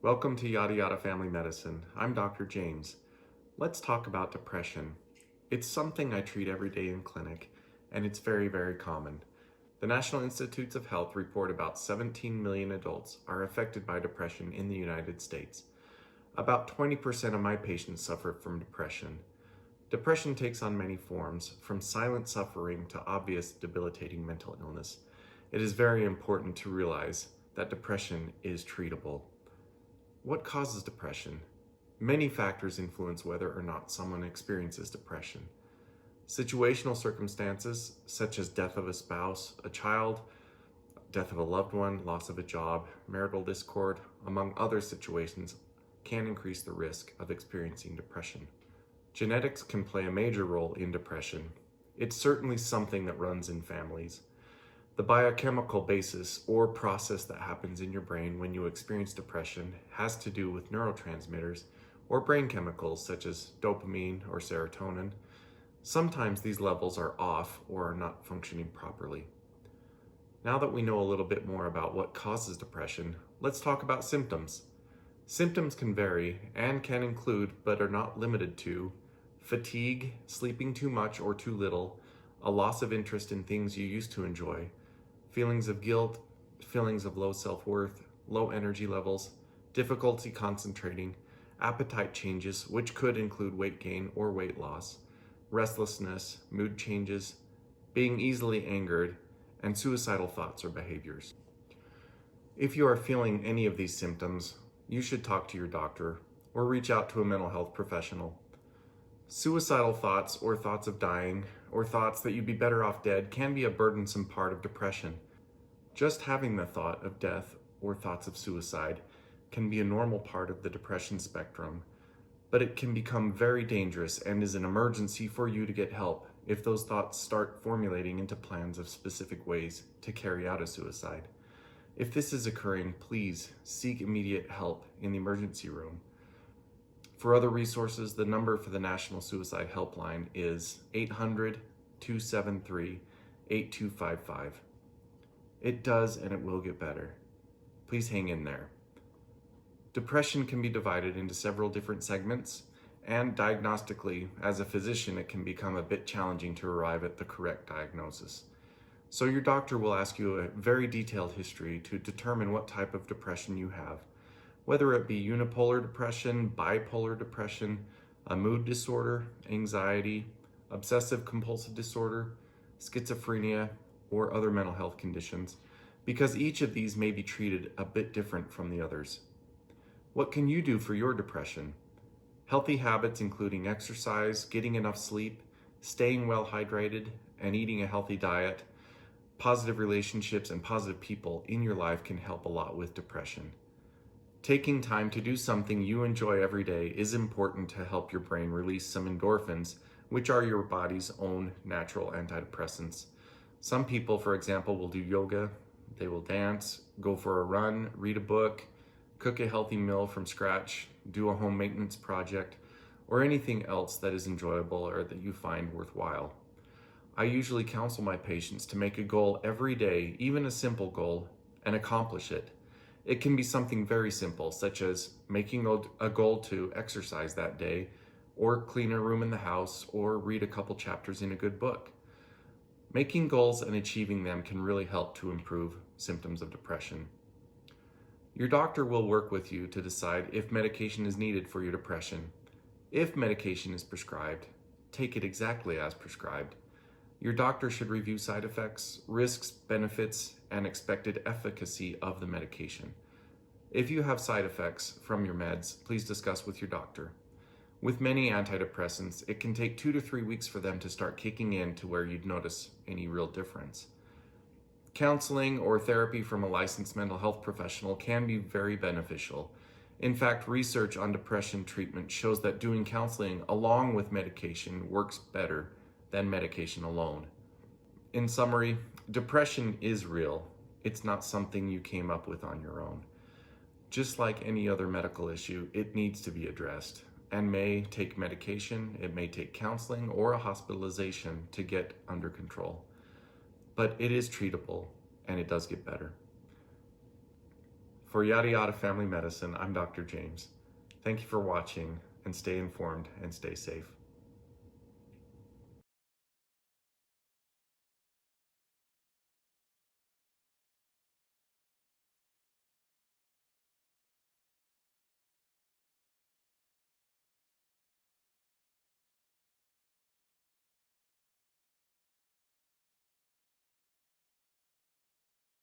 Welcome to Yada Yada Family Medicine. I'm Dr. James. Let's talk about depression. It's something I treat every day in clinic, and it's very, very common. The National Institutes of Health report about 17 million adults are affected by depression in the United States. About 20% of my patients suffer from depression. Depression takes on many forms, from silent suffering to obvious debilitating mental illness. It is very important to realize that depression is treatable. What causes depression? Many factors influence whether or not someone experiences depression. Situational circumstances, such as death of a spouse, a child, death of a loved one, loss of a job, marital discord, among other situations, can increase the risk of experiencing depression. Genetics can play a major role in depression. It's certainly something that runs in families. The biochemical basis or process that happens in your brain when you experience depression has to do with neurotransmitters or brain chemicals such as dopamine or serotonin. Sometimes these levels are off or are not functioning properly. Now that we know a little bit more about what causes depression, let's talk about symptoms. Symptoms can vary and can include, but are not limited to, fatigue, sleeping too much or too little, a loss of interest in things you used to enjoy, feelings of guilt, feelings of low self-worth, low energy levels, difficulty concentrating, appetite changes, which could include weight gain or weight loss, restlessness, mood changes, being easily angered, and suicidal thoughts or behaviors. If you are feeling any of these symptoms, you should talk to your doctor or reach out to a mental health professional. Suicidal thoughts or thoughts of dying or thoughts that you'd be better off dead can be a burdensome part of depression. Just having the thought of death or thoughts of suicide can be a normal part of the depression spectrum, but it can become very dangerous and is an emergency for you to get help if those thoughts start formulating into plans of specific ways to carry out a suicide. If this is occurring, please seek immediate help in the emergency room. For other resources, the number for the National Suicide Helpline is 800-273-8255. It does and it will get better. Please hang in there. Depression can be divided into several different segments, and diagnostically, as a physician, it can become a bit challenging to arrive at the correct diagnosis. So your doctor will ask you a very detailed history to determine what type of depression you have, whether it be unipolar depression, bipolar depression, a mood disorder, anxiety, obsessive compulsive disorder, schizophrenia, or other mental health conditions, because each of these may be treated a bit different from the others. What can you do for your depression? Healthy habits including exercise, getting enough sleep, staying well hydrated, and eating a healthy diet, positive relationships, and positive people in your life can help a lot with depression. Taking time to do something you enjoy every day is important to help your brain release some endorphins, which are your body's own natural antidepressants. Some people, for example, will do yoga, they will dance, go for a run, read a book, cook a healthy meal from scratch, do a home maintenance project, or anything else that is enjoyable or that you find worthwhile. I usually counsel my patients to make a goal every day, even a simple goal, and accomplish it. It can be something very simple, such as making a goal to exercise that day, or clean a room in the house, or read a couple chapters in a good book. Making goals and achieving them can really help to improve symptoms of depression. Your doctor will work with you to decide if medication is needed for your depression. If medication is prescribed, take it exactly as prescribed. Your doctor should review side effects, risks, benefits, and expected efficacy of the medication. If you have side effects from your meds, please discuss with your doctor. With many antidepressants, it can take 2 to 3 weeks for them to start kicking in to where you'd notice any real difference. Counseling or therapy from a licensed mental health professional can be very beneficial. In fact, research on depression treatment shows that doing counseling along with medication works better than medication alone. In summary, depression is real. It's not something you came up with on your own. Just like any other medical issue, it needs to be addressed and may take medication, it may take counseling or a hospitalization to get under control. But it is treatable and it does get better. For Yada Yada Family Medicine, I'm Dr. James. Thank you for watching, and stay informed and stay safe.